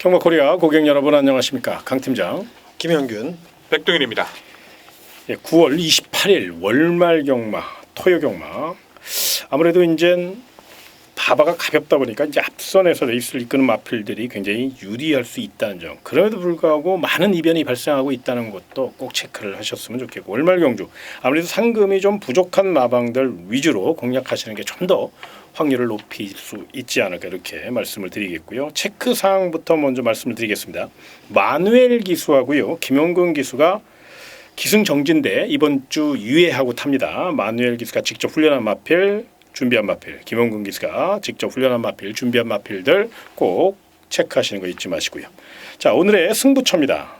경마코리아 고객 여러분 안녕하십니까? 강 팀장 김영균 백동일입니다. 9월 28일 월말 경마, 토요 경마. 아무래도 이제 바바가 가볍다 보니까 이제 앞선에서 레이스를 이끄는 마필들이 굉장히 유리할 수 있다는 점. 그럼에도 불구하고 많은 이변이 발생하고 있다는 것도 꼭 체크를 하셨으면 좋겠고, 월말 경주 아무래도 상금이 좀 부족한 마방들 위주로 공략하시는 게 좀 더 확률을 높일 수 있지 않을까 이렇게 말씀을 드리겠고요. 체크 사항부터 먼저 말씀을 드리겠습니다. 마누엘 기수하고요, 김용근 기수가 기승정지인데 이번 주 유예하고 탑니다. 마누엘 기수가 직접 훈련한 마필, 준비한 마필, 김용근 기수가 직접 훈련한 마필, 준비한 마필들 꼭 체크하시는 거 잊지 마시고요. 자, 오늘의 승부처입니다.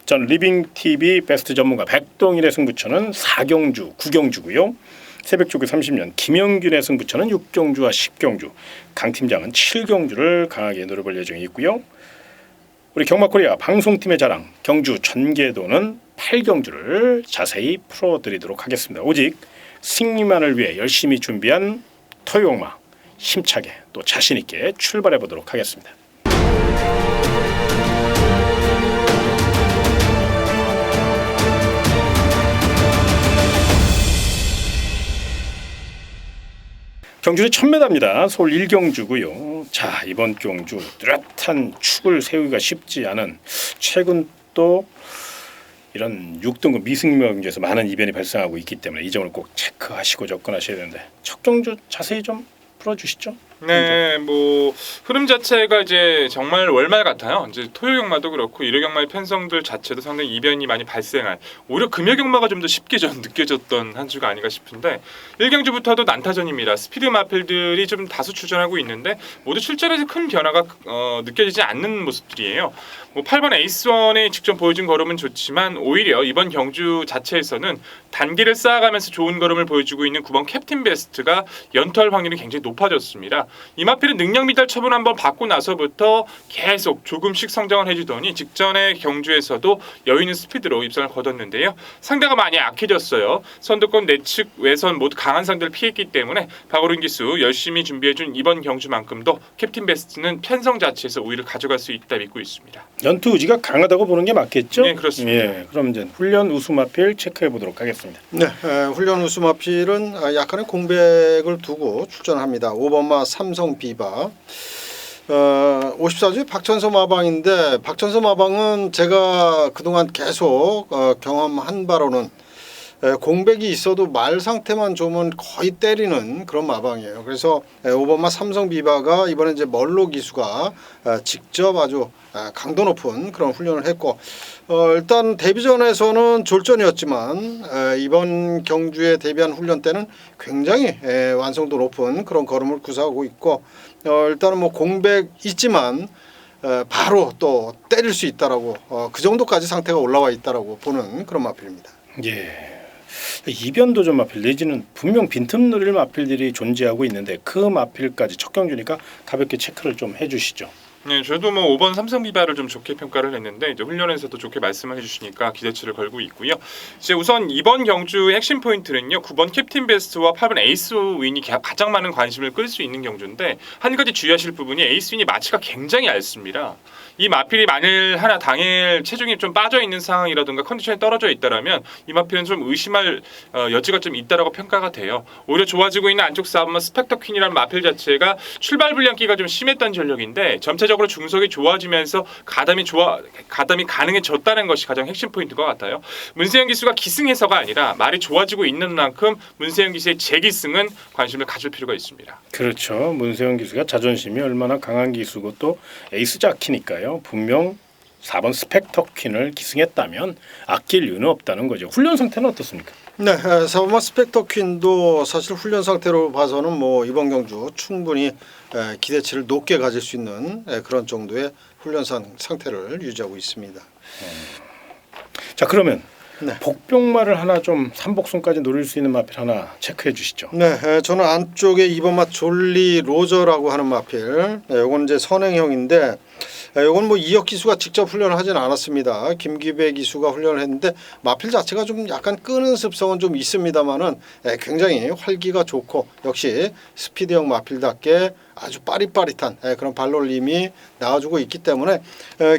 전 리빙TV 베스트 전문가 백동일의 승부처는 4경주, 9경주고요. 새벽조교 30년 김영균의 승부처는 6경주와 10경주, 강 팀장은 7경주를 강하게 노려볼 예정이 있고요. 우리 경마코리아 방송팀의 자랑 경주 전개도는 8경주를 자세히 풀어드리도록 하겠습니다. 오직 승리만을 위해 열심히 준비한 토요경마 힘차게 또 자신 있게 출발해 보도록 하겠습니다. 경주는 1000m입니다. 서울 1경주고요. 자, 이번 경주 뚜렷한 축을 세우기가 쉽지 않은, 최근 또 이런 6등급 미승마 경주에서 많은 이변이 발생하고 있기 때문에 이 점을 꼭 체크하시고 접근하셔야 되는데, 첫 경주 자세히 좀 풀어주시죠. 네, 뭐 흐름 자체가 이제 정말 월말 같아요. 이제 토요 경마도 그렇고 일요 경마의 편성들 자체도 상당히 이변이 많이 발생할, 오히려 금요 경마가 좀 더 쉽게 느껴졌던 한 주가 아닌가 싶은데, 1경주부터도 난타전입니다. 스피드 마필들이 좀 다수 출전하고 있는데 모두 출전에서 큰 변화가 느껴지지 않는 모습들이에요. 뭐 8번 에이스원이 직접 보여준 걸음은 좋지만 오히려 이번 경주 자체에서는 단계를 쌓아가면서 좋은 걸음을 보여주고 있는 9번 캡틴 베스트가 연투할 확률이 굉장히 높아졌습니다. 이마필은 능력 미달 처분 한번 받고 나서부터 계속 조금씩 성장을 해주더니 직전의 경주에서도 여유 있는 스피드로 입상을 거뒀는데요. 상대가 많이 약해졌어요. 선두권 내측 외선 모두 강한 상대를 피했기 때문에 박오른 기수 열심히 준비해준 이번 경주만큼도 캡틴 베스트는 편성 자체에서 우위를 가져갈 수 있다 믿고 있습니다. 연투 의지가 강하다고 보는 게 맞겠죠? 네, 그렇습니다. 예, 그럼 이제 훈련 우수마필 체크해 보도록 하겠습니다. 네, 훈련 우수마필은 약간의 공백을 두고 출전합니다. 5번마 삼성 비바 54주의 박천서 마방인데, 박천서 마방은 제가 그동안 계속 경험한 바로는 공백이 있어도 말 상태만 좋으면 거의 때리는 그런 마방이에요. 그래서 5번마 삼성 비바가 이번에 이제 멀로 기수가 직접 아주 강도 높은 그런 훈련을 했고, 일단 데뷔전에서는 졸전이었지만 이번 경주에 데뷔한 훈련 때는 굉장히 완성도 높은 그런 걸음을 구사하고 있고, 일단은 뭐 공백 있지만 바로 또 때릴 수 있다라고, 그 정도까지 상태가 올라와 있다라고 보는 그런 마필입니다. 예. 이변도 좀 마필 내지는 분명 빈틈 누릴 마필들이 존재하고 있는데 그 마필까지 첫 경주니까 가볍게 체크를 좀 해주시죠. 네, 저도 뭐 5번 삼성 비바를 좀 좋게 평가를 했는데 이제 훈련에서도 좋게 말씀을 해주시니까 기대치를 걸고 있고요. 이제 우선 이번 경주의 핵심 포인트는요, 9번 캡틴 베스트와 8번 에이스 윈이 가장 많은 관심을 끌 수 있는 경주인데, 한 가지 주의하실 부분이 에이스 윈이 마치가 굉장히 얇습니다. 이 마필이 만일 하나 당일 체중이 좀 빠져 있는 상황이라든가 컨디션이 떨어져 있다라면 이 마필은 좀 의심할 여지가 좀 있다라고 평가가 돼요. 오히려 좋아지고 있는 안쪽 싸움은 스펙터 퀸이라는 마필 자체가 출발 불량기가 좀 심했던 전력인데 점차적으로 중속이 좋아지면서 가담이 가능해졌다는 것이 가장 핵심 포인트인 것 같아요. 문세영 기수가 기승해서가 아니라 말이 좋아지고 있는 만큼 문세영 기수의 재기승은 관심을 가질 필요가 있습니다. 그렇죠. 문세영 기수가 자존심이 얼마나 강한 기수고 또 에이스 자키니까요. 분명 4번 스펙터 퀸을 기승했다면 아낄 이유는 없다는 거죠. 훈련 상태는 어떻습니까? 네, 4번마 스펙터 퀸도 사실 훈련 상태로 봐서는 뭐 이번 경주 충분히 기대치를 높게 가질 수 있는 그런 정도의 훈련 상태를 유지하고 있습니다. 자, 그러면 네. 복병마를 하나 좀 삼복선까지 노릴 수 있는 마필 하나 체크해 주시죠. 네, 저는 안쪽에 2번마 졸리 로저라고 하는 마필, 이건 이제 선행형인데 이건 뭐 이혁 기수가 직접 훈련을 하진 않았습니다. 김기배 기수가 훈련을 했는데 마필 자체가 좀 약간 끄는 습성은 좀 있습니다만은 굉장히 활기가 좋고 역시 스피드형 마필답게 아주 빠릿빠릿한 그런 발놀림이 나와주고 있기 때문에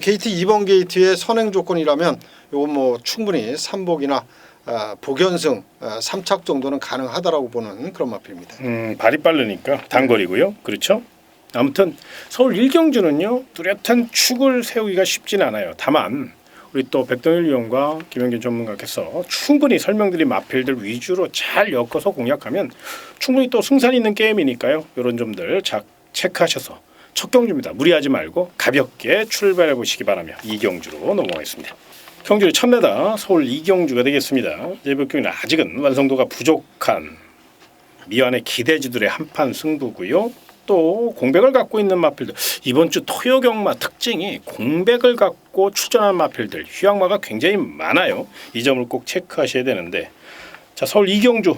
게이트 2번 게이트의 선행 조건이라면 이건 뭐 충분히 삼복이나 복연승 3착 정도는 가능하다라고 보는 그런 마필입니다. 발이 빠르니까 단거리고요. 그렇죠? 아무튼 서울 1경주는요. 뚜렷한 축을 세우기가 쉽진 않아요. 다만 우리 또 백동일 위원과 김영균 전문가께서 충분히 설명드린 마필들 위주로 잘 엮어서 공략하면 충분히 또 승산 있는 게임이니까요. 이런 점들 체크하셔서 첫 경주입니다. 무리하지 말고 가볍게 출발해 보시기 바라며 2경주로 넘어가겠습니다. 경주의 첫 메다 서울 2경주가 되겠습니다. 이번 경기는 아직은 완성도가 부족한 미완의 기대주들의 한판 승부고요. 또 공백을 갖고 있는 마필들 이번 주 토요경마 특징이 공백을 갖고 출전한 마필들 휴양마가 굉장히 많아요. 이 점을 꼭 체크하셔야 되는데 자 서울 2경주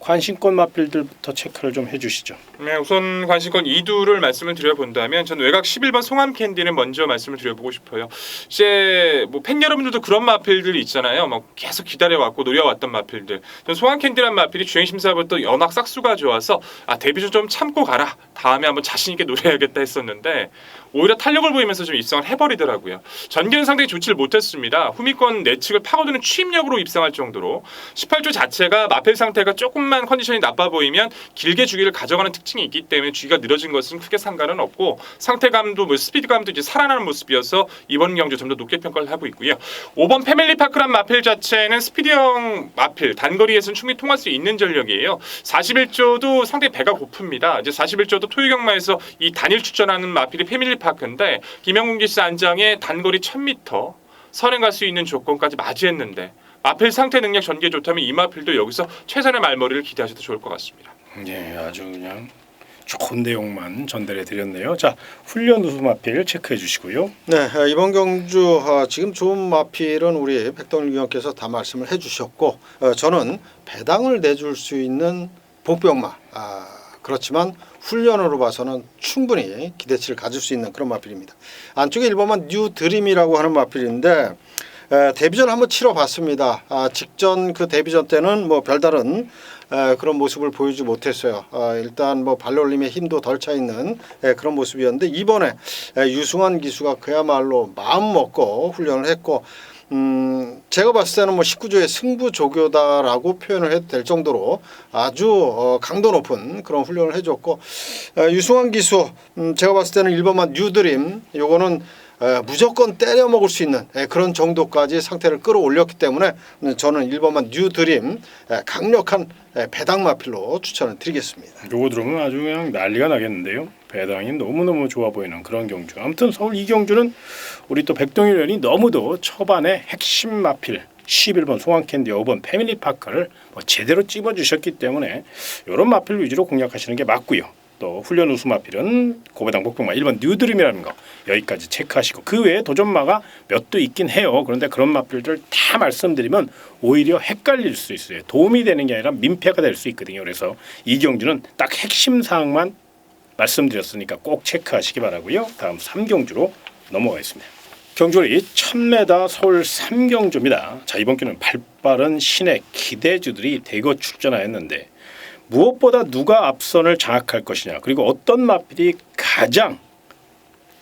관심권 마필들부터 체크를 좀 해주시죠. 네, 우선 관심권 2두를 말씀을 드려본다면 저는 외곽 11번 송암 캔디는 먼저 말씀을 드려보고 싶어요. 이제 뭐 팬 여러분들도 그런 마필들이 있잖아요. 막 계속 기다려왔고 노려왔던 마필들. 전 송암 캔디란 마필이 주행 심사부터 워낙 싹수가 좋아서 데뷔 좀 참고 가라. 다음에 한번 자신 있게 노려야겠다 했었는데 오히려 탄력을 보이면서 좀 입성을 해버리더라고요. 전개는 상당히 좋지를 못했습니다. 후미권 내측을 파고드는 추임력으로 입성할 정도로 18조 자체가 마필 상태가 조금만 컨디션이 나빠 보이면 길게 주기를 가져가는 특징이 있기 때문에 주기가 늘어진 것은 크게 상관은 없고 상태감도 뭐 스피드감도 이제 살아나는 모습이어서 이번 경주 좀 더 높게 평가를 하고 있고요. 5번 패밀리파크란 마필 자체는 스피드형 마필 단거리에서는 충분히 통할 수 있는 전력이에요. 41조도 상당히 배가 고픕니다. 이제 41조도 토요경마에서 이 단일 출전하는 마필이 패밀리파크인데 김영gun 기수 안장에 단거리 1000m 선행 갈 수 있는 조건까지 맞이했는데 마필 상태 능력 전개 좋다면 이 마필도 여기서 최선의 말머리를 기대하셔도 좋을 것 같습니다. 네, 아주 그냥 좋은 내용만 전달해 드렸네요. 자, 훈련 우수 마필 체크해 주시고요. 네, 이번 경주 지금 좋은 마필은 우리 백동일 위원께서 다 말씀을 해주셨고 저는 배당을 내줄 수 있는 복병마 그렇지만 훈련으로 봐서는 충분히 기대치를 가질 수 있는 그런 마필입니다. 안쪽에 1번만 뉴 드림이라고 하는 마필인데 데뷔전 한번 치러봤습니다. 직전 그 데뷔전 때는 뭐 별다른 그런 모습을 보이지 못했어요. 일단 뭐 발놀림에 힘도 덜 차 있는 그런 모습이었는데 이번에 유승환 기수가 그야말로 마음 먹고 훈련을 했고 제가 봤을 때는 뭐 19조의 승부 조교다라고 표현을 해도 될 정도로 아주 강도 높은 그런 훈련을 해줬고 유승환 기수 제가 봤을 때는 1번만 뉴드림 요거는 무조건 때려 먹을 수 있는 그런 정도까지 상태를 끌어올렸기 때문에 저는 1번만 뉴드림 강력한 배당 마필로 추천을 드리겠습니다. 요거 들으면 아주 그냥 난리가 나겠는데요. 배당이 너무너무 좋아 보이는 그런 경주. 아무튼 서울 2경주는 우리 또 백동일 의원이 너무도 초반에 핵심 마필 11번 송암캔디 5번 패밀리파크를 뭐 제대로 찝어주셨기 때문에 이런 마필 위주로 공략하시는 게 맞고요. 또 훈련 우수 마필은 고배당 복병마 1번 뉴드림이라는 거 여기까지 체크하시고 그 외에 도전마가 몇 도 있긴 해요. 그런데 그런 마필들 다 말씀드리면 오히려 헷갈릴 수 있어요. 도움이 되는 게 아니라 민폐가 될 수 있거든요. 그래서 이 경주는 딱 핵심 사항만 말씀드렸으니까 꼭 체크하시기 바라고요. 다음 3경주로 넘어가겠습니다. 경주리 1000m 서울 3경주입니다. 자, 이번 경기는 발빠른 신의 기대주들이 대거 출전하였는데 무엇보다 누가 앞선을 장악할 것이냐 그리고 어떤 마필이 가장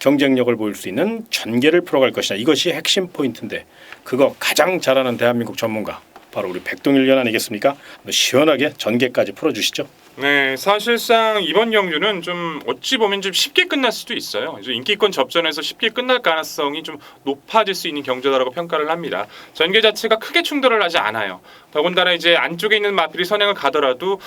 경쟁력을 보일 수 있는 전개를 풀어갈 것이냐 이것이 핵심 포인트인데 그거 가장 잘하는 대한민국 전문가 바로 우리 백동일 위원 아니겠습니까? 시원하게 전개까지 풀어주시죠. 네, 사실상 이번 경주는 좀 어찌 보면 좀 쉽게 끝날 수도 있어요. 이제 인기권 접전에서 쉽게 끝날 가능성이 좀 높아질 수 있는 경주다라고 평가를 합니다. 전개 자체가 크게 충돌을 하지 않아요. 더군다나 이제 안쪽에 있는 마필이 선행을 가더라도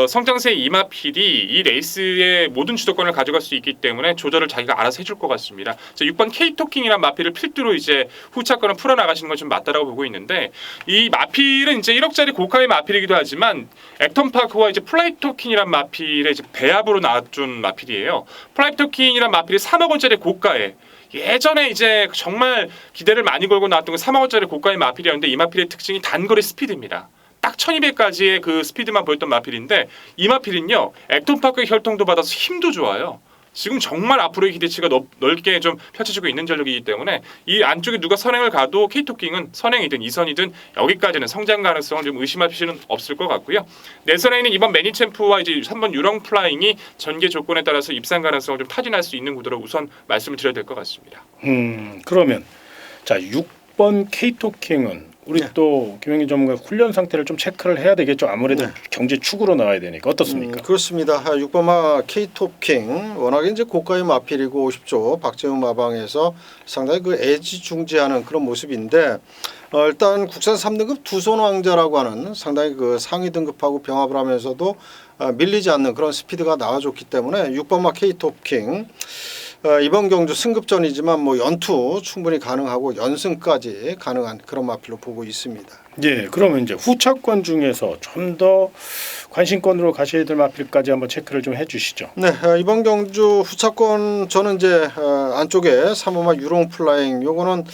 성장세 이 마필이 이 레이스의 모든 주도권을 가져갈 수 있기 때문에 조절을 자기가 알아서 해줄 것 같습니다. 6번 K-토킹이라는 마필을 필두로 이제 후차권을 풀어나가시는 건 좀 맞다라고 보고 있는데 이 마필은 이제 1억짜리 고가의 마필이기도 하지만 액턴파크와 이제 플라이토킹이란 마필의 이제 배합으로 나와준 마필이에요. 플라이토킹이란 마필이 3억 원짜리 고가에 예전에 이제 정말 기대를 많이 걸고 나왔던 그 3억 원짜리 고가의 마필이었는데 이 마필의 특징이 단거리 스피드입니다. 딱 1200까지의 그 스피드만 보였던 마필인데 이 마필은요 액턴파크의 혈통도 받아서 힘도 좋아요. 지금 정말 앞으로의 기대치가 넓게 좀 펼쳐지고 있는 전력이기 때문에 이 안쪽에 누가 선행을 가도 K-토킹은 선행이든 이선이든 여기까지는 성장 가능성을 좀 의심할 필요는 없을 것 같고요. 내선에는 이번 매니챔프와 이제 3번 유령 플라잉이 전개 조건에 따라서 입상 가능성을 좀 타진할 수 있는 구도로 우선 말씀을 드려야 될 것 같습니다. 그러면 자 6번 K-토킹은 우리 또 김영기 전문가 훈련 상태를 좀 체크를 해야 되겠죠. 아무래도 경제 축으로 나와야 되니까 어떻습니까? 그렇습니다. 6번 마 K-토킹 워낙에 이제 고가의 마필이고 50조 박재훈 마방에서 상당히 그 애지중지하는 그런 모습인데 일단 국산 3등급 두손 왕자라고 하는 상당히 그 상위 등급하고 병합을 하면서도 밀리지 않는 그런 스피드가 나와줬기 때문에 6번 마 K-토킹 이번 경주 승급전이지만 뭐 연투 충분히 가능하고 연승까지 가능한 그런 마필로 보고 있습니다. 예, 그러면 이제 후차권 중에서 좀 더 관심권으로 가셔야 될 마필까지 한번 체크를 좀 해주시죠. 네, 이번 경주 후차권 저는 이제 안쪽에 3호마 유롱 플라잉 요거는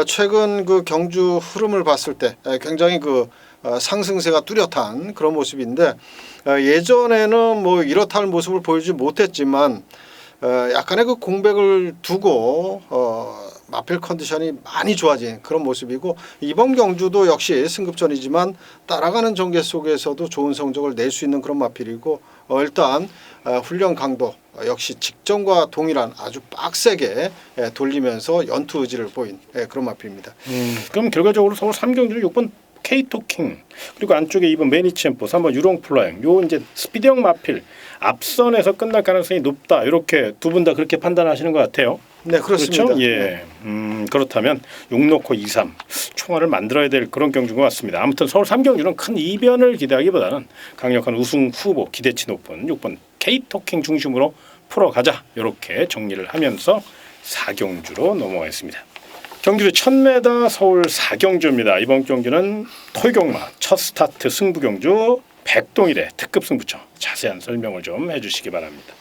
최근 그 경주 흐름을 봤을 때 굉장히 그 상승세가 뚜렷한 그런 모습인데 예전에는 뭐 이렇다 할 모습을 보여주지 못했지만 약간의 그 공백을 두고 마필 컨디션이 많이 좋아진 그런 모습이고 이번 경주도 역시 승급전이지만 따라가는 전개 속에서도 좋은 성적을 낼 수 있는 그런 마필이고 일단 훈련 강도 역시 직전과 동일한 아주 빡세게 돌리면서 연투 의지를 보인 그런 마필입니다. 그럼 결과적으로 서울 3경주 6번 K-토킹 그리고 안쪽에 2번 매니챔프 3번 유롱 플라잉 요 이제 스피드형 마필 앞선에서 끝날 가능성이 높다 이렇게 두 분 다 그렇게 판단하시는 것 같아요. 네, 그렇습니다. 그렇죠? 예. 그렇다면 6놓고 2-3 총알을 만들어야 될 그런 경주인 것 같습니다. 아무튼 서울 3경주는 큰 이변을 기대하기보다는 강력한 우승 후보 기대치 높은 6번 K-토킹 중심으로 풀어가자 이렇게 정리를 하면서 4경주로 넘어가겠습니다. 경주의 1000m 서울 4경주입니다. 이번 경주는 토요경마 첫 스타트 승부 경주 백동일의 특급 승부처 자세한 설명을 좀 해주시기 바랍니다.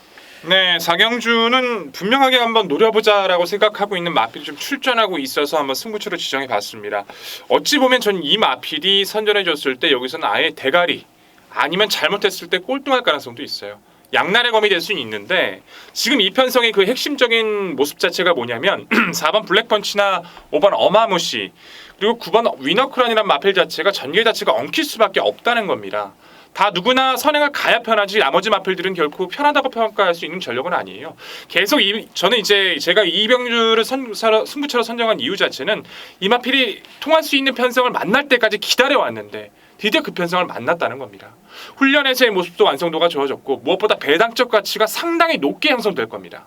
네, 4경주는 분명하게 한번 노려보자라고 생각하고 있는 마필이 좀 출전하고 있어서 한번 승부처를 지정해 봤습니다. 어찌 보면 전 이 마필이 선전해 줬을 때 여기서는 아예 대가리 아니면 잘못했을 때 꼴등할 가능성도 있어요. 양날의 검이 될 수는 있는데 지금 이 편성의 그 핵심적인 모습 자체가 뭐냐면 4번 블랙펀치나 5번 어마무시 그리고 9번 위너크란이라는 마필 자체가 전개 자체가 엉킬 수밖에 없다는 겁니다. 다 누구나 선행을 가야 편하지 나머지 마필들은 결코 편하다고 평가할 수 있는 전력은 아니에요. 계속 저는 이제 제가 이병주를 승부처로 선정한 이유 자체는 이 마필이 통할 수 있는 편성을 만날 때까지 기다려왔는데 드디어 그 편성을 만났다는 겁니다. 훈련에서의 모습도 완성도가 좋아졌고 무엇보다 배당적 가치가 상당히 높게 형성될 겁니다.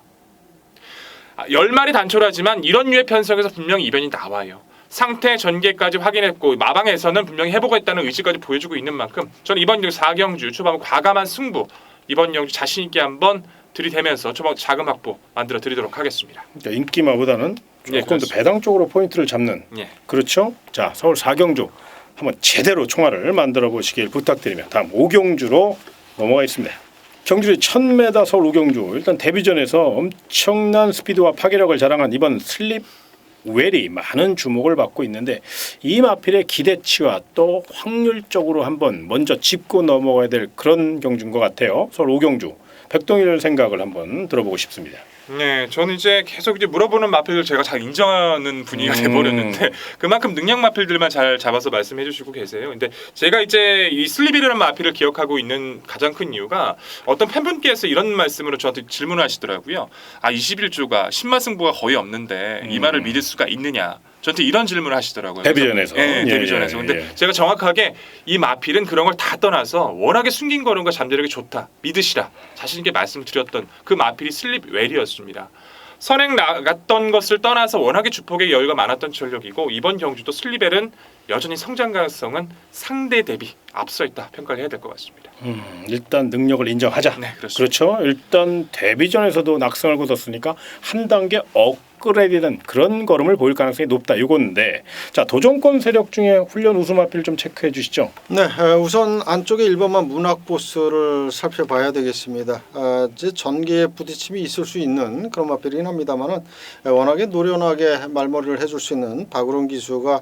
10마리 단초라지만 이런 류의 편성에서 분명히 이변이 나와요. 상태 전개까지 확인했고 마방에서는 분명히 회복했다는 의지까지 보여주고 있는 만큼 저는 이번 4경주 초반 과감한 승부 이번 경주 자신 있게 한번 들이대면서 초반 자금 확보 만들어 드리도록 하겠습니다. 그러니까 인기마보다는 예, 조금 더 배당 쪽으로 포인트를 잡는 예. 그렇죠? 자 서울 4경주 한번 제대로 총알을 만들어 보시길 부탁드리며 다음 5경주로 넘어가겠습니다. 경주의 1000m 서울 5경주 일단 데뷔전에서 엄청난 스피드와 파괴력을 자랑한 이번 슬립 웰이 많은 주목을 받고 있는데 이 마필의 기대치와 또 확률적으로 한번 먼저 짚고 넘어가야 될 그런 경주인 것 같아요. 서울 5경주 백동일 생각을 한번 들어보고 싶습니다. 네, 저는 이제 계속 이제 물어보는 마필들 제가 잘 인정하는 분위기가 돼버렸는데 그만큼 능력 마필들만 잘 잡아서 말씀해주시고 계세요. 근데 제가 이제 이 슬립이라는 마필을 기억하고 있는 가장 큰 이유가 어떤 팬분께서 이런 말씀으로 저한테 질문을 하시더라고요. 21조가 10만 승부가 거의 없는데 이 말을 믿을 수가 있느냐? 저한테 이런 질문을 하시더라고요. 데뷔전에서. 네, 데뷔전에서. 근데 제가 정확하게 이 마필은 그런 걸 다 떠나서 워낙에 숨긴 거론과 잠재력이 좋다. 믿으시라. 자신 있게 말씀드렸던 그 마필이 슬립 웰이었습니다. 선행 나갔던 것을 떠나서 워낙에 주폭의 여유가 많았던 전력이고 이번 경주도 슬립웰은 여전히 성장 가능성은 상대 대비 앞서 있다 평가를 해야 될 것 같습니다. 일단 능력을 인정하자. 네, 그렇습니다. 그렇죠. 일단 데뷔전에서도 낙승을 거뒀으니까 한 단계 끌어내리는 그런 걸음을 보일 가능성이 높다. 이건데 자 도전권 세력 중에 훈련 우수 마필 좀 체크해 주시죠. 네, 우선 안쪽에 1번만 문학보스를 살펴봐야 되겠습니다. 이제 전개에 부딪힘이 있을 수 있는 그런 마필이긴 합니다만은 워낙에 노련하게 말머리를 해줄 수 있는 박우론 기수가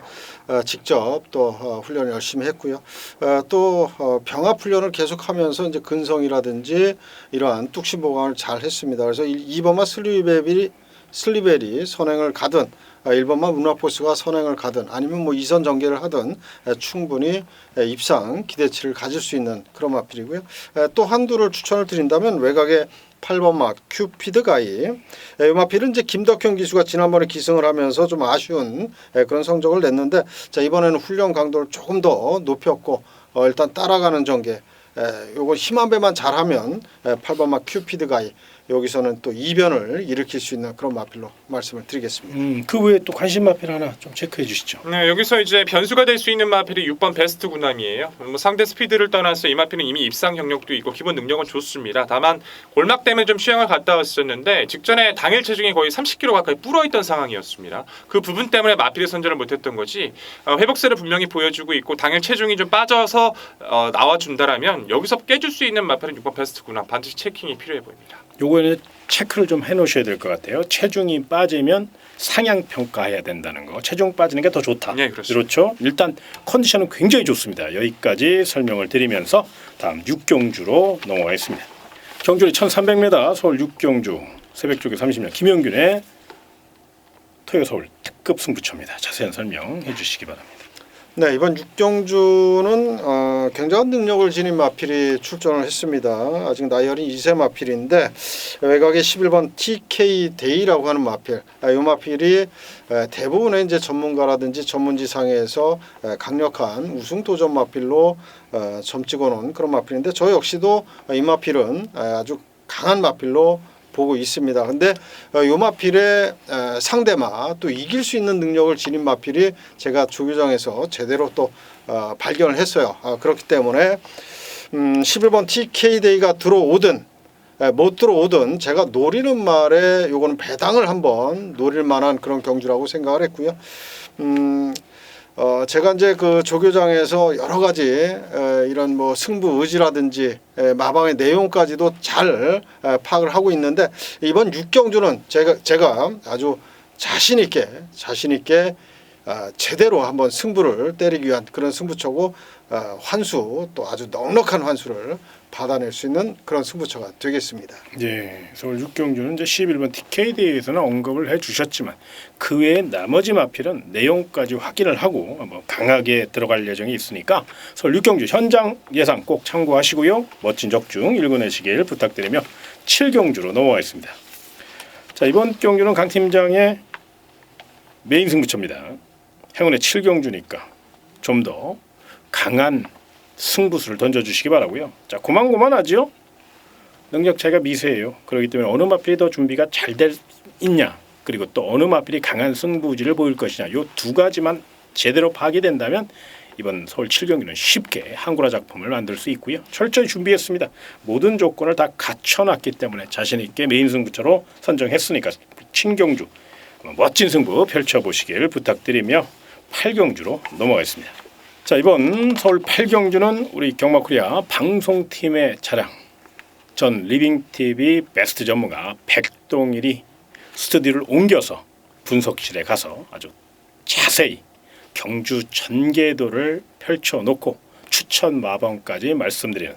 직접 또 훈련을 열심히 했고요. 또 병합 훈련을 계속하면서 이제 근성이라든지 이러한 뚝심 보강을 잘 했습니다. 그래서 2번만 슬리벨이 선행을 가든 1번만 문화포스가 선행을 가든 아니면 뭐 2선 전개를 하든 충분히 입상 기대치를 가질 수 있는 그런 마필이고요. 또 한두를 추천을 드린다면 외곽에 8번 막 큐피드 가이. 이 마필은 이제 김덕현 기수가 지난번에 기승을 하면서 좀 아쉬운 그런 성적을 냈는데 자 이번에는 훈련 강도를 조금 더 높였고 일단 따라가는 전개. 요거 힘한 배만 잘하면 8번 막 큐피드 가이. 여기서는 또 이변을 일으킬 수 있는 그런 마필로 말씀을 드리겠습니다. 그 외에 또 관심 마필 하나 좀 체크해 주시죠. 네, 여기서 이제 변수가 될 수 있는 마필이 6번 베스트 군함이에요. 뭐 상대 스피드를 떠나서 이 마필은 이미 입상 경력도 있고 기본 능력은 좋습니다. 다만 골막 때문에 좀 휴양을 갔다 왔었는데 직전에 당일 체중이 거의 30kg 가까이 불어있던 상황이었습니다. 그 부분 때문에 마필의 선전을 못했던 거지 회복세를 분명히 보여주고 있고 당일 체중이 좀 빠져서 나와준다라면 여기서 깨줄 수 있는 마필은 6번 베스트 군함 반드시 체킹이 필요해 보입니다. 요거는 체크를 좀 해놓으셔야 될 것 같아요. 체중이 빠지면 상향 평가해야 된다는 거. 체중 빠지는 게 더 좋다. 네, 그렇습니다. 그렇죠. 일단 컨디션은 굉장히 좋습니다. 여기까지 설명을 드리면서 다음 6경주로 넘어가겠습니다. 경주리 1300m 서울 6경주 새벽쪽에 30년 김영균의 토요 서울 특급 승부처입니다. 자세한 설명해 주시기 바랍니다. 네, 이번 6경주는 굉장한 능력을 지닌 마필이 출전을 했습니다. 아직 나이 어린 2세 마필인데 외곽에 11번 TK 데이라고 하는 마필. 이 마필이 대부분의 이제 전문가라든지 전문지상에서 강력한 우승 도전 마필로 점 찍어놓은 그런 마필인데 저 역시도 이 마필은 아주 강한 마필로 보고 있습니다. 근데 요 마필의 상대마 또 이길 수 있는 능력을 지닌 마필이 제가 조교장에서 제대로 또 발견을 했어요. 그렇기 때문에 11번 TK데이가 들어오든 못 들어오든 제가 노리는 말에 요거는 배당을 한번 노릴 만한 그런 경주라고 생각을 했고요. 제가 이제 그 조교장에서 여러 가지 이런 뭐 승부 의지라든지 마방의 내용까지도 잘 파악을 하고 있는데 이번 6경주는 제가 아주 자신 있게 제대로 한번 승부를 때리기 위한 그런 승부처고 환수 또 아주 넉넉한 환수를 받아낼 수 있는 그런 승부처가 되겠습니다. 네, 서울 6경주는 이제 11번 TK대에서는 언급을 해주셨지만 그 외에 나머지 마필은 내용까지 확인을 하고 한번 강하게 들어갈 예정이 있으니까 서울 6경주 현장 예상 꼭 참고하시고요. 멋진 적중 읽어내시길 부탁드리며 7경주로 넘어가겠습니다. 자 이번 경주는 강 팀장의 메인 승부처입니다. 행운의 7경주니까 좀 더 강한 승부수를 던져주시기 바라고요. 자 고만고만하죠. 능력 차이가 미세해요. 그렇기 때문에 어느 마필이 더 준비가 잘 돼 있냐 그리고 또 어느 마필이 강한 승부지를 보일 것이냐 요 두 가지만 제대로 파악이 된다면 이번 서울 7경기는 쉽게 한구라 작품을 만들 수 있고요. 철저히 준비했습니다. 모든 조건을 다 갖춰놨기 때문에 자신 있게 메인 승부처로 선정했으니까 친경주 멋진 승부 펼쳐보시길 부탁드리며 8경주로 넘어가겠습니다. 자 이번 서울 8경주는 우리 경마코리아 방송팀의 자랑 전 리빙TV 베스트 전문가 백동일이 스튜디오를 옮겨서 분석실에 가서 아주 자세히 경주 전개도를 펼쳐놓고 추천 마방까지 말씀드리는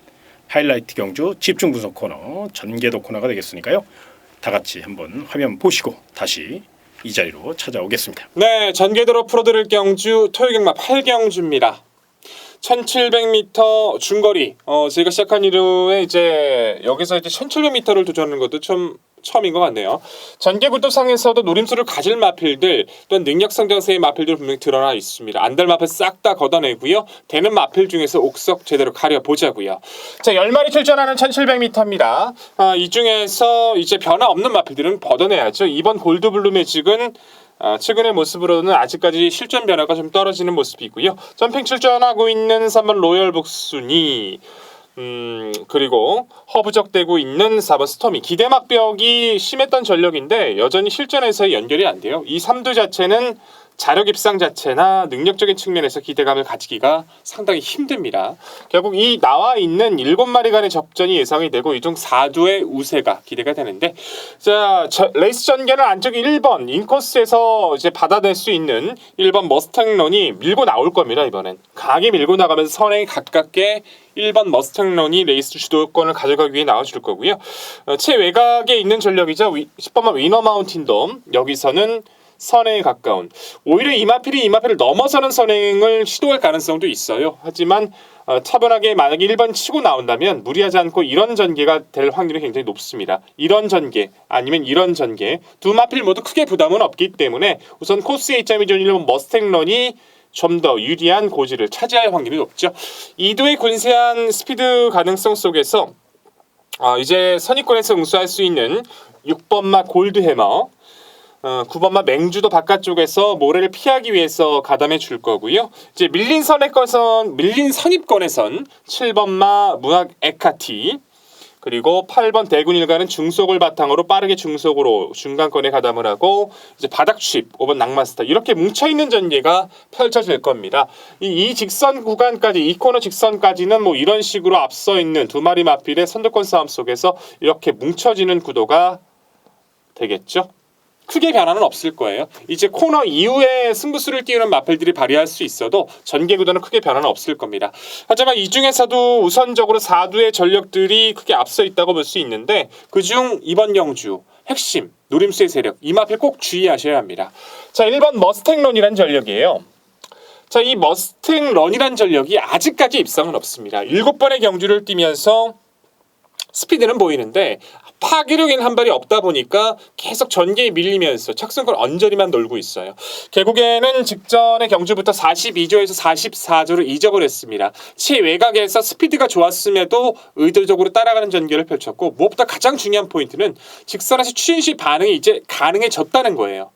하이라이트 경주 집중 분석 코너 전개도 코너가 되겠으니까요. 다 같이 한번 화면 보시고 다시 이 자리로 찾아오겠습니다. 네, 전개도로 풀어드릴 경주 토요경마 8경주입니다. 1700m 중거리. 제가 시작한 이후에 이제 여기서 이제 1700m를 도전하는 것도 좀 처음인 것 같네요. 전개구도상에서도 노림수를 가질 마필들 또는 능력 성장세의 마필들 분명히 드러나 있습니다. 안 될 마필 싹 다 걷어내고요. 되는 마필 중에서 옥석 제대로 가려보자고요. 자, 10마리 출전하는 1700m입니다. 이 중에서 이제 변화 없는 마필들은 걷어내야죠. 이번 골드블루 매직은 최근의 모습으로는 아직까지 실전 변화가 좀 떨어지는 모습이고요. 점핑 출전하고 있는 3번 로열 복순이 그리고 허브적대고 있는 4번 스토미. 기대막벽이 심했던 전력인데 여전히 실전에서 연결이 안 돼요. 이 3두 자체는 자력 입상 자체나 능력적인 측면에서 기대감을 가지기가 상당히 힘듭니다. 결국 이 나와 있는 7마리 간의 접전이 예상이 되고 이 중 4두의 우세가 기대가 되는데, 자, 레이스 전개는 안쪽 1번 인코스에서 이제 받아낼 수 있는 1번 머스탱런이 밀고 나올 겁니다. 이번엔 강하게 밀고 나가면서 선행에 가깝게 1번 머스탱런이 레이스 주도권을 가져가기 위해 나와줄 거고요. 최외곽에 있는 전력이죠. 10번만 위너 마운틴돔. 여기서는 선행에 가까운, 오히려 이마필을 넘어서는 선행을 시도할 가능성도 있어요. 하지만 차분하게 만약에 1번 치고 나온다면 무리하지 않고 이런 전개가 될 확률이 굉장히 높습니다. 이런 전개 아니면 이런 전개 두 마필 모두 크게 부담은 없기 때문에 우선 코스의 이점이 좀 1번 머스탱런이 좀 더 유리한 고지를 차지할 확률이 높죠. 2도의 군세한 스피드 가능성 속에서 이제 선입권에서 응수할 수 있는 6번마 골드해머, 9번마 맹주도 바깥쪽에서 모래를 피하기 위해서 가담해 줄 거고요. 이제 밀린 선입권에선 7번마 문학 에카티, 그리고 8번 대군 일가는 중속을 바탕으로 빠르게 중속으로 중간권에 가담을 하고 이제 바닥 칩 5번 낭마스터, 이렇게 뭉쳐있는 전개가 펼쳐질 겁니다. 이 직선 구간까지, 이 코너 직선까지는 뭐 이런 식으로 앞서 있는 두 마리 마필의 선두권 싸움 속에서 이렇게 뭉쳐지는 구도가 되겠죠. 크게 변화는 없을 거예요. 이제 코너 이후에 승부수를 띄우는 마필들이 발휘할 수 있어도 전개 구도는 크게 변화는 없을 겁니다. 하지만 이 중에서도 우선적으로 4두의 전력들이 크게 앞서 있다고 볼 수 있는데, 그중 2번 경주 핵심 노림수의 세력, 이 마필 꼭 주의하셔야 합니다. 자, 1번 머스탱런이란 전력이에요. 자, 이 머스탱런이란 전력이 아직까지 입상은 없습니다. 7번의 경주를 뛰면서 스피드는 보이는데 파괴력인 한 발이 없다 보니까 계속 전개에 밀리면서 착승권 언저리만 놀고 있어요. 결국에는 직전의 경주부터 42조에서 44조를 잊어버렸습니다. 최외곽에서 스피드가 좋았음에도 의도적으로 따라가는 전개를 펼쳤고, 무엇보다 가장 중요한 포인트는 직선에서 추진 시 반응이 이제 가능해졌다는 거예요.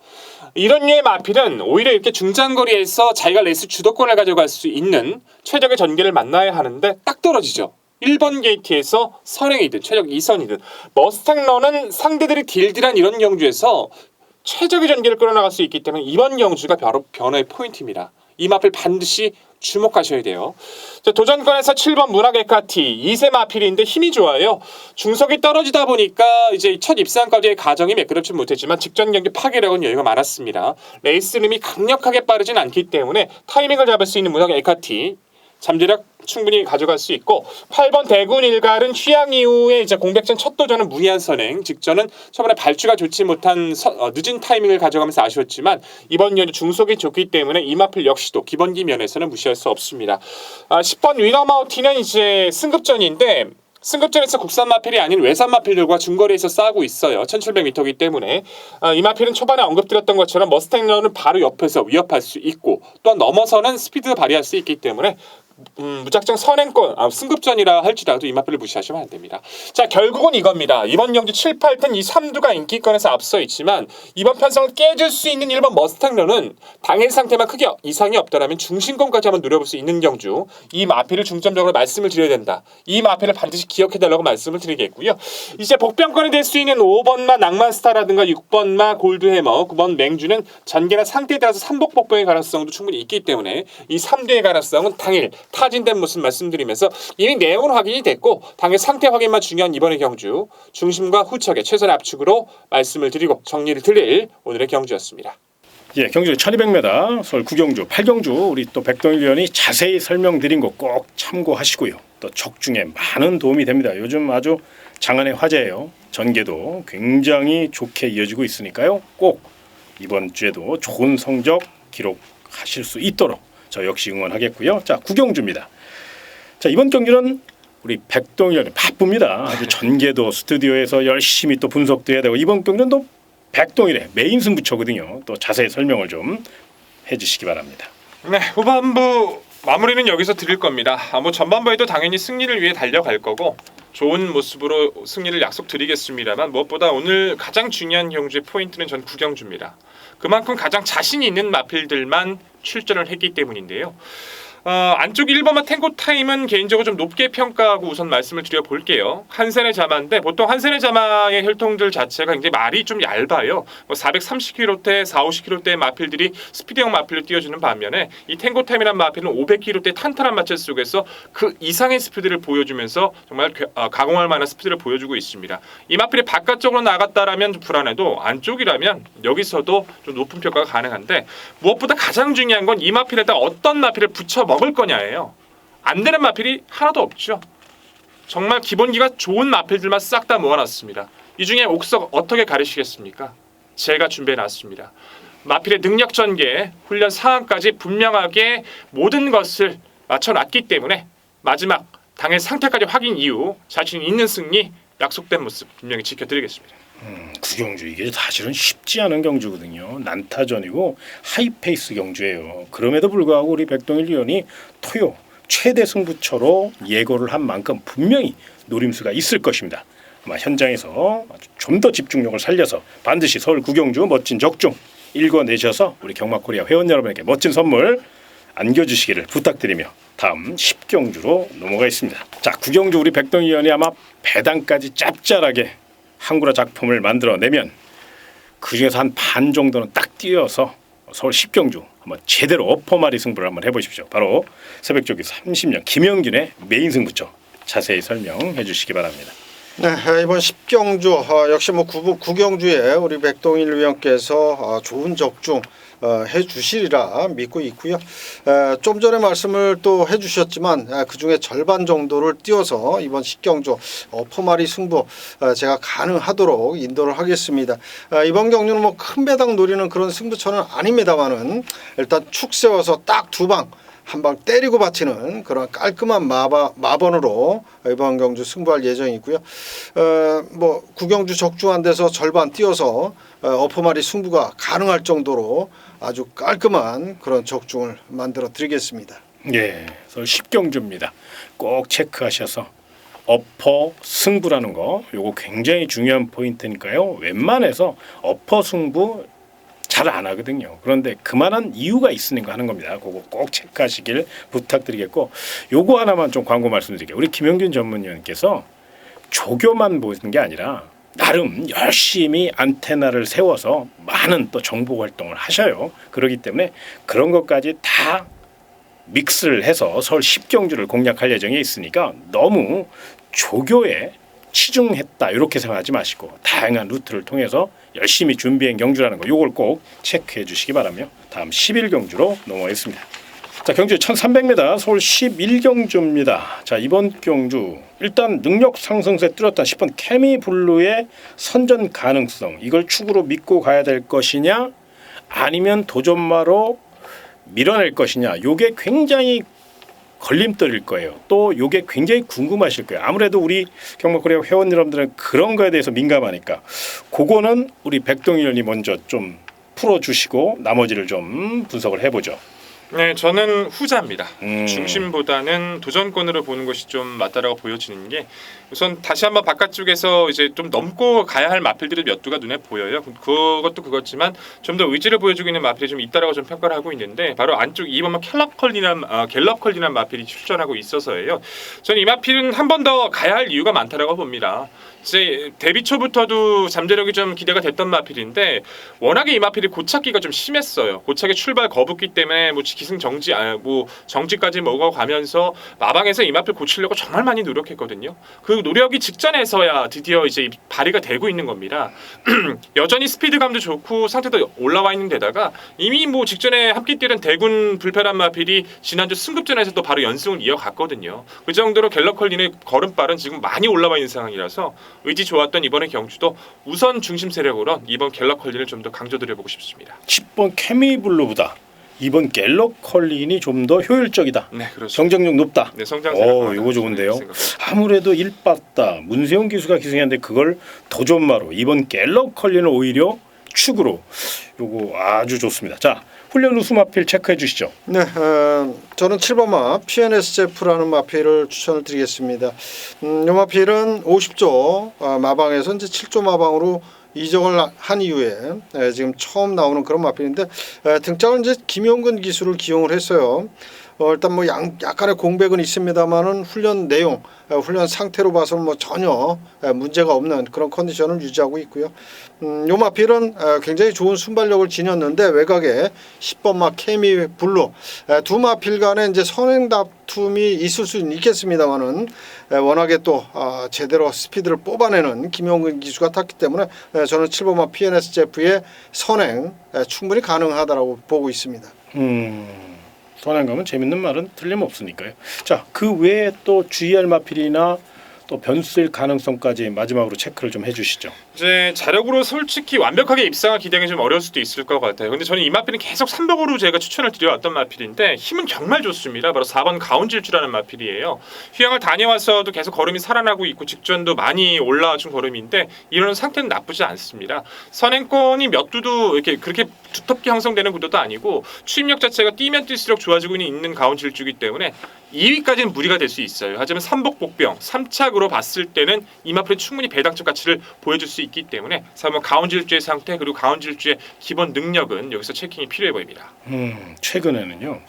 이런 류의 마필은 오히려 이렇게 중장거리에서 자기가 레이스 주도권을 가져갈 수 있는 최적의 전개를 만나야 하는데 딱 떨어지죠. 1번 게이트에서 선행이든 최적 2선이든 머스탱런은 상대들이 딜딜한 이런 경주에서 최적의 전개를 끌어나갈 수 있기 때문에 이번 경주가 바로 변화의 포인트입니다. 이 마필 반드시 주목하셔야 돼요. 자, 도전권에서 7번 문학 에카티 2세 마필인데 힘이 좋아요. 중속이 떨어지다 보니까 이제 첫 입상까지의 과정이 매끄럽지 못했지만 직전 경기 파괴력은 여유가 많았습니다. 레이스 림이 강력하게 빠르진 않기 때문에 타이밍을 잡을 수 있는 문학 에카티 잠재력 충분히 가져갈 수 있고, 8번 대군 일갈은 휴양 이후에 이제 공백전 첫 도전은 무리한 선행, 직전은 초반에 발주가 좋지 못한 늦은 타이밍을 가져가면서 아쉬웠지만 이번 연도 중속이 좋기 때문에 이 마필 역시도 기본기 면에서는 무시할 수 없습니다. 10번 위너마우티는 이제 승급전인데 승급전에서 국산 마필이 아닌 외산 마필들과 중거리에서 싸우고 있어요. 1700m이기 때문에 이 마필은 초반에 언급드렸던 것처럼 머스탱런은 바로 옆에서 위협할 수 있고, 또한 넘어서는 스피드 발휘할 수 있기 때문에 무작정 선행권 승급전이라 할지라도 이 마필을 무시하시면 안 됩니다. 자, 결국은 이겁니다. 이번 경기 7, 8튼 이 3두가 인기권에서 앞서 있지만 이번 편성을 깨줄 수 있는 1번 머스탱런은 당일 상태만 크게 이상이 없다라면 중심권까지 한번 노려볼 수 있는 경주, 이 마필을 중점적으로 말씀을 드려야 된다. 이 마필을 반드시 기억해달라고 말씀을 드리겠고요. 이제 복병권이 될 수 있는 5번마 낭만스타라든가 6번마 골드해머, 9번 맹주는 전개나 상태에 따라서 3복 복병의 가능성도 충분히 있기 때문에 이 3대의 가능성은 당일 타진된 모습 말씀드리면서 이미 내용은 확인이 됐고 당일 상태 확인만 중요한 이번의 경주, 중심과 후척의 최선의 압축으로 말씀을 드리고 정리를 드릴 오늘의 경주였습니다. 예, 경주 1200m 서울 구경주 8경주 우리 또 백동일 위원이 자세히 설명드린 거 꼭 참고하시고요. 또 적중에 많은 도움이 됩니다. 요즘 아주 장안의 화제예요. 전개도 굉장히 좋게 이어지고 있으니까요. 꼭 이번 주에도 좋은 성적 기록하실 수 있도록 저 역시 응원하겠고요. 자, 구경주입니다. 자, 이번 경기는 우리 백동일이 바쁩니다. 아주 전개도 스튜디오에서 열심히 또 분석도 해야 되고, 이번 경기는 또 백동일의 메인 승부처거든요. 또 자세히 설명을 좀 해주시기 바랍니다. 네, 후반부 마무리는 여기서 드릴 겁니다. 뭐 전반부에도 당연히 승리를 위해 달려갈 거고 좋은 모습으로 승리를 약속드리겠습니다만, 무엇보다 오늘 가장 중요한 경주의 포인트는 전 구경주입니다. 그만큼 가장 자신 있는 마필들만 출전을 했기 때문인데요. 안쪽 1번마 탱고 타임은 개인적으로 좀 높게 평가하고 우선 말씀을 드려볼게요. 한센의 자마인데 보통 한센의 자마의 혈통들 자체가 굉장히 말이 좀 얇아요. 430km대, 450km대의 마필들이 스피드형 마필을 띄워주는 반면에 이 탱고 타임이란 마필은 500km대 탄탄한 마체 속에서 그 이상의 스피드를 보여주면서 정말 가공할 만한 스피드를 보여주고 있습니다. 이 마필이 바깥쪽으로 나갔다라면 좀 불안해도 안쪽이라면 여기서도 좀 높은 평가가 가능한데 무엇보다 가장 중요한 건 이 마필에다 어떤 마필을 붙여 먹을 거냐예요. 안 되는 마필이 하나도 없죠. 정말 기본기가 좋은 마필들만 싹 다 모아놨습니다. 이 중에 옥석 어떻게 가르치겠습니까? 제가 준비해놨습니다. 마필의 능력 전개, 훈련 상황까지 분명하게 모든 것을 맞춰놨기 때문에 마지막 당일 상태까지 확인 이후 자신 있는 승리 약속된 모습 분명히 지켜드리겠습니다. 구경주 이게 사실은 쉽지 않은 경주거든요. 난타전이고 하이페이스 경주예요. 그럼에도 불구하고 우리 백동일 위원이 토요 최대 승부처로 예고를 한 만큼 분명히 노림수가 있을 것입니다. 아마 현장에서 좀 더 집중력을 살려서 반드시 서울 구경주 멋진 적중 읽어내셔서 우리 경마코리아 회원 여러분에게 멋진 선물 안겨주시기를 부탁드리며 다음 10경주로 넘어가겠습니다. 자, 구경주 우리 백동일 위원이 아마 배당까지 짭짤하게 한구라 작품을 만들어내면 그중에서 한 반 정도는 딱 띄어서 서울 10경주 한번 제대로 엎어마리 승부를 한번 해보십시오. 바로 새벽조기 30년 김영균의 메인 승부처 자세히 설명해 주시기 바랍니다. 네, 이번 10경주 역시 뭐 구경주에 우리 백동일 위원께서 좋은 적중 해주시리라 믿고 있고요. 좀 전에 말씀을 또 해주셨지만 그 중에 절반 정도를 띄워서 이번 10경주 엎어마리 승부 제가 가능하도록 인도를 하겠습니다. 이번 경주는 뭐 큰 배당 노리는 그런 승부처는 아닙니다만은 일단 축 세워서 딱 두 방 한 방 때리고 바치는 그런 깔끔한 마번으로 이번 경주 승부할 예정이고요. 뭐 구경주 적중한 데서 절반 띄어서 엎어마리 승부가 가능할 정도로 아주 깔끔한 그런 적중을 만들어 드리겠습니다. 예, 서울 10경주입니다. 꼭 체크하셔서 엎어 승부라는 거 요거 굉장히 중요한 포인트니까요. 웬만해서 엎어 승부 잘 안 하거든요. 그런데 그만한 이유가 있으니까 하는 겁니다. 그거 꼭 체크하시길 부탁드리겠고 요거 하나만 좀 광고 말씀드릴게요. 우리 김영균 전문위원께서 조교만 보는 게 아니라 나름 열심히 안테나를 세워서 많은 또 정보 활동을 하셔요. 그렇기 때문에 그런 것까지 다 믹스를 해서 서울 10경주를 공략할 예정에 있으니까 너무 조교에 치중했다 이렇게 생각하지 마시고 다양한 루트를 통해서 열심히 준비한 경주라는 거 요걸 꼭 체크해 주시기 바라며 다음 11경주로 넘어가겠습니다. 자, 경주 1300m 서울 11경주입니다. 자, 이번 경주 일단 능력 상승세 뚜렷한 10번 케미블루의 선전 가능성 이걸 축으로 믿고 가야 될 것이냐 아니면 도전마로 밀어낼 것이냐 요게 굉장히 걸림돌일 거예요. 또 요게 굉장히 궁금하실 거예요. 아무래도 우리 경마코리아 회원 여러분들은 그런 거에 대해서 민감하니까 그거는 우리 백동일 의원이 먼저 좀 풀어주시고 나머지를 좀 분석을 해보죠. 네, 저는 후자입니다. 중심보다는 도전권으로 보는 것이 좀 맞다라고 보여지는 게 우선 다시 한번 바깥쪽에서 이제 좀 넘고 가야 할 마필들이 몇 두가 눈에 보여요. 그것도 그렇지만 좀 더 의지를 보여주고 있는 마필이 좀 있다라고 좀 평가를 하고 있는데 바로 안쪽 2번마 갤럽컬린한 마필이 출전하고 있어서예요. 저는 이 마필은 한 번 더 가야 할 이유가 많다라고 봅니다. 이제 데뷔 초부터도 잠재력이 좀 기대가 됐던 마필인데 워낙에 이 마필이 고착기가 좀 심했어요. 고착의 출발 거북기 때문에 뭐 기승정지 뭐 정지까지 먹어가면서 마방에서 이 마필 고치려고 정말 많이 노력했거든요. 그 노력이 직전에서야 드디어 이제 발휘가 되고 있는 겁니다. 여전히 스피드감도 좋고 상태도 올라와 있는 데다가 이미 뭐 직전에 함께 뛰던 대군 불패란 마필이 지난주 승급전에서도 바로 연승을 이어갔거든요. 그 정도로 갤럽컬린의 걸음발은 지금 많이 올라와 있는 상황이라서 의지 좋았던 이번의 경주도 우선 중심 세력으로 이번 갤럽컬린을 좀 더 강조드려보고 싶습니다. 10번 케미블루보다 이번 갤럽컬린이 좀 더 효율적이다. 네, 그렇습니다. 경쟁력 높다. 네, 성장세. 이거 좋은데요. 아무래도 일봤다. 문세용 기수가 기승했는데 그걸 도전마로 이번 갤럽컬린을 오히려 축으로 요거 아주 좋습니다. 자, 훈련 우수 마필 체크해 주시죠. 네, 저는 7번마 PNS제프라는 마필을 추천을 드리겠습니다. 이 마필은 50조 마방에서 이제 7조 마방으로 이적을 한 이후에 지금 처음 나오는 그런 마필인데 등장은 이제 김용근 기수를 기용을 했어요. 일단 뭐 약간의 공백은 있습니다만은 훈련 내용, 훈련 상태로 봐서는 뭐 전혀 문제가 없는 그런 컨디션을 유지하고 있고요. 요 마필은 굉장히 좋은 순발력을 지녔는데 외곽에 10번마 케미 블루 두 마필 간에 이제 선행 다툼이 있을 수는 있겠습니다만은 워낙에 또 제대로 스피드를 뽑아내는 김용근 기수가 탔기 때문에 저는 7번마 PNSJF의 선행 충분히 가능하다라고 보고 있습니다. 선행 가면 재밌는 말은 틀림없으니까요. 자, 그 외에 또 주의할 마필이나 또 변수일 가능성까지 마지막으로 체크를 좀 해주시죠. 이제 자력으로 솔직히 완벽하게 입상을 기대하기 좀 어려울 수도 있을 것 같아요. 근데 저는 이 마필은 계속 3번으로 제가 추천을 드려왔던 마필인데 힘은 정말 좋습니다. 바로 4번 가운질주라는 마필이에요. 휴양을 다녀와서도 계속 걸음이 살아나고 있고 직전도 많이 올라와준 걸음인데 이런 상태는 나쁘지 않습니다. 선행권이 몇 두도 이렇게 그렇게 두텁게 형성되는 구도도 아니고 추임력 자체가 뛰면 뛸수록 좋아지고 있는 가운질주이기 때문에 2위까지는 무리가 될 수 있어요. 하지만 삼복복병 3착으로 봤을 때는 이 마필은 충분히 배당적 가치를 보여줄 수 있기 때문에 3번 가운질주의 상태 그리고 가운질주의 기본 능력은 여기서 체킹이 필요해 보입니다. 최근에는요.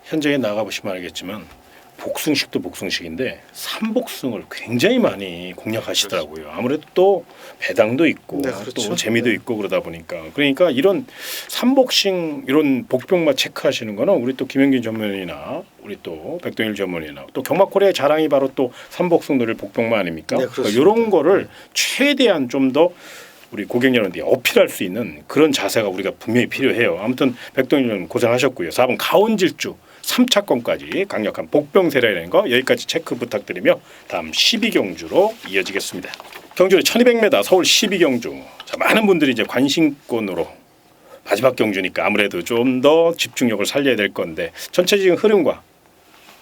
현장에 나가보시면 알겠지만 복승식도 복승식인데 삼복승을 굉장히 많이 공략하시더라고요. 아무래도 또 배당도 있고 네, 그렇죠. 또 재미도 있고 그러다 보니까 그러니까 이런 삼복싱 이런 복병만 체크하시는 거는 우리 또 김영균 전문이나 우리 또 백동일 전문이나 또 경마코리아의 자랑이 바로 또 삼복승 노릴 복병만 아닙니까? 네, 그러니까 이런 거를 최대한 좀 더 우리 고객 여러분들이 어필할 수 있는 그런 자세가 우리가 분명히 필요해요. 아무튼 백동일 전 고생하셨고요. 4번 가온질주 3차권까지 강력한 복병 세례라는 거 여기까지 체크 부탁드리며 다음 12경주로 이어지겠습니다. 경주는 1200m 서울 12경주. 자, 많은 분들이 이제 관심권으로 마지막 경주니까 아무래도 좀 더 집중력을 살려야 될 건데 전체적인 흐름과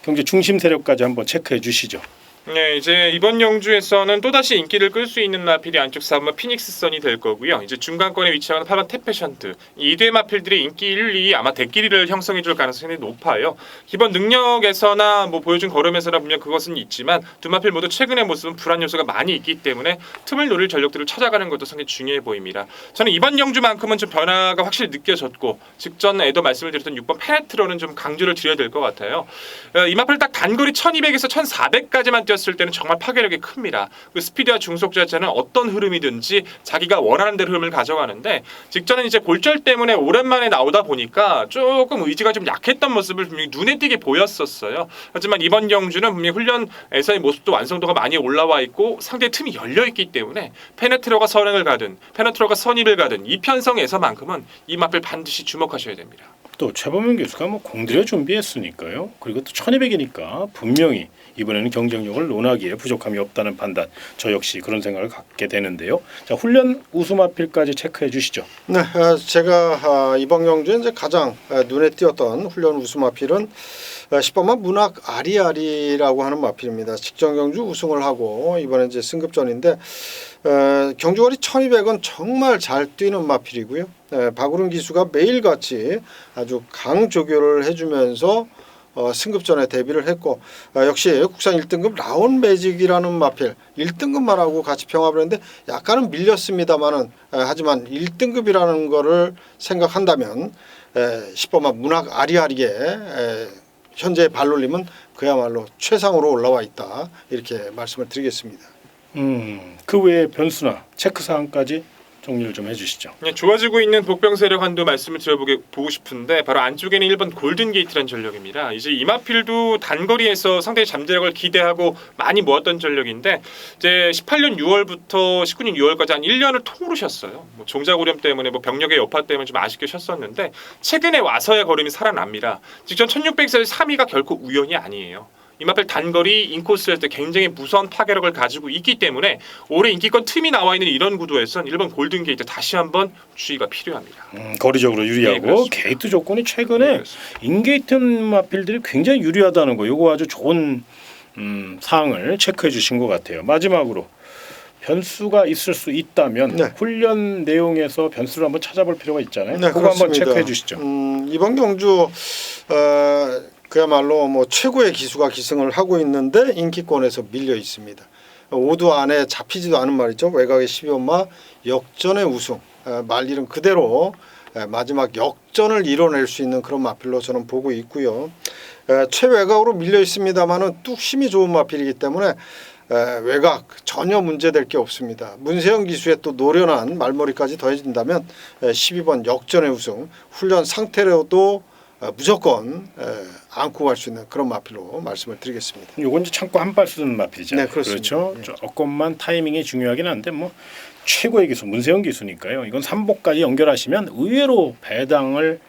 경주 중심 세력까지 한번 체크해 주시죠. 네, 이제 이번 영주에서는 또다시 인기를 끌 수 있는 마필이 안쪽 4번 피닉스선이 될 거고요. 이제 중간권에 위치하는 8번 태페션트. 이 두 마필들이 인기 1, 2위 아마 대끼리를 형성해 줄 가능성이 높아요. 기본 능력에서나 뭐 보여준 걸음에서나 분명 그것은 있지만 두 마필 모두 최근의 모습은 불안 요소가 많이 있기 때문에 틈을 노릴 전력들을 찾아가는 것도 상당히 중요해 보입니다. 저는 이번 영주만큼은 좀 변화가 확실히 느껴졌고 직전에도 말씀을 드렸던 6번 페네트로는 좀 강조를 드려야 될 것 같아요. 이 마필 딱 단거리 1200에서 1400까지만 뛰었을 때는 정말 파괴력이 큽니다. 그 스피드와 중속 자체는 어떤 흐름이든지 자기가 원하는 대로 흐름을 가져가는데 직전엔 이제 골절 때문에 오랜만에 나오다 보니까 조금 의지가 좀 약했던 모습을 분명히 눈에 띄게 보였었어요. 하지만 이번 경주는 분명히 훈련에서의 모습도 완성도가 많이 올라와 있고 상대 틈이 열려 있기 때문에 페네트로가 선행을 가든 페네트로가 선입을 가든 이 편성에서만큼은 이 마필 반드시 주목하셔야 됩니다. 또 최범용 교수가 뭐 공들여 준비했으니까요. 그리고 또 1200이니까 분명히 이번에는 경쟁력을 논하기에 부족함이 없다는 판단. 저 역시 그런 생각을 갖게 되는데요. 자, 훈련 우수 마필까지 체크해 주시죠. 네, 제가 이번 경주에 이제 가장 눈에 띄었던 훈련 우수 마필은 10번만 문학 아리아리라고 하는 마필입니다. 직전 경주 우승을 하고 이번에 이제 승급전인데 경주거리 1200은 정말 잘 뛰는 마필이고요. 박우른 기수가 매일같이 아주 강조교를 해주면서 승급전에 데뷔를 했고 역시 국산 1등급 라온 매직이라는 마필 1등급만 하고 같이 병합을 했는데 약간은 밀렸습니다만은 하지만 1등급이라는 거를 생각한다면 10번만 문학 아리아리에 현재 발놀림은 그야말로 최상으로 올라와 있다 이렇게 말씀을 드리겠습니다. 그 외에 변수나 체크 사항까지 정리를 좀 해주시죠. 네, 좋아지고 있는 복병 세력 한도 말씀을 드려보고 싶은데 바로 안쪽에는 1번 골든 게이트라는 전력입니다. 이제 이 마필도 단거리에서 상당히 잠재력을 기대하고 많이 모았던 전력인데 이제 18년 6월부터 19년 6월까지 한 1년을 통으로 쉬었어요. 뭐 종작 오염 때문에 뭐 병력의 여파 때문에 좀 아쉽게 쉬었었는데 최근에 와서야 걸음이 살아납니다. 직전 1600에서 3위가 결코 우연이 아니에요. 이 마필 단거리 인코스할 때 굉장히 무서운 파괴력을 가지고 있기 때문에 올해 인기권 틈이 나와 있는 이런 구도에선 1번 골든 게이트 다시 한번 주의가 필요합니다. 거리적으로 유리하고 네, 게이트 조건이 최근에 네, 인게이트 마필들이 굉장히 유리하다는 거. 이거 아주 좋은 사항을 체크해 주신 것 같아요. 마지막으로 변수가 있을 수 있다면 네. 훈련 내용에서 변수를 한번 찾아볼 필요가 있잖아요. 네, 그거 한번 그렇습니다. 체크해 주시죠. 이번 경주 그야말로 뭐 최고의 기수가 기승을 하고 있는데 인기권에서 밀려 있습니다. 5두 안에 잡히지도 않은 말이죠. 외곽의 12번마 역전의 우승 말일은 그대로 마지막 역전을 이뤄낼 수 있는 그런 마필로 저는 보고 있고요. 최외곽으로 밀려 있습니다만은 뚝심이 좋은 마필이기 때문에 외곽 전혀 문제될 게 없습니다. 문세영 기수의 또 노련한 말머리까지 더해진다면 12번 역전의 우승, 훈련 상태로도 무조건 안고 갈 수 있는 그런 마필로 말씀을 드리겠습니다. 요건 이제 참고 한 발 쓰는 마필이잖아요. 네, 그렇습니다. 그렇죠. 예. 조금만 타이밍이 중요하긴 한데 뭐 최고의 기수 문세영 기수니까요. 이건 3복까지 연결하시면 의외로 배당을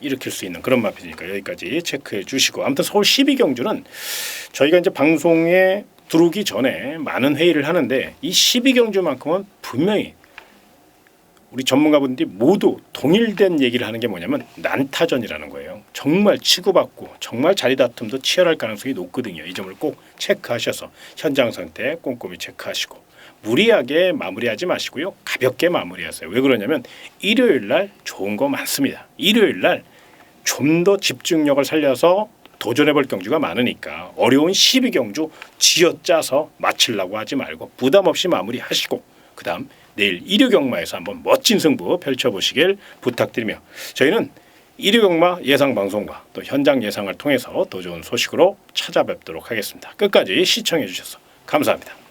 일으킬 수 있는 그런 마필이니까 여기까지 체크해 주시고, 아무튼 서울 12경주는 저희가 이제 방송에 들어오기 전에 많은 회의를 하는데 이 12경주만큼은 분명히 우리 전문가분들이 모두 동일된 얘기를 하는 게 뭐냐면 난타전이라는 거예요. 정말 치고받고 정말 자리 다툼도 치열할 가능성이 높거든요. 이 점을 꼭 체크하셔서 현장 상태 꼼꼼히 체크하시고 무리하게 마무리하지 마시고요. 가볍게 마무리하세요. 왜 그러냐면 일요일 날 좋은 거 많습니다. 일요일 날 좀 더 집중력을 살려서 도전해볼 경주가 많으니까 어려운 12경주 쥐어짜서 마치려고 하지 말고 부담 없이 마무리하시고, 그 다음 내일 일요경마에서 한번 멋진 승부 펼쳐보시길 부탁드리며 저희는 일요경마 예상방송과 또 현장 예상을 통해서 더 좋은 소식으로 찾아뵙도록 하겠습니다. 끝까지 시청해 주셔서 감사합니다.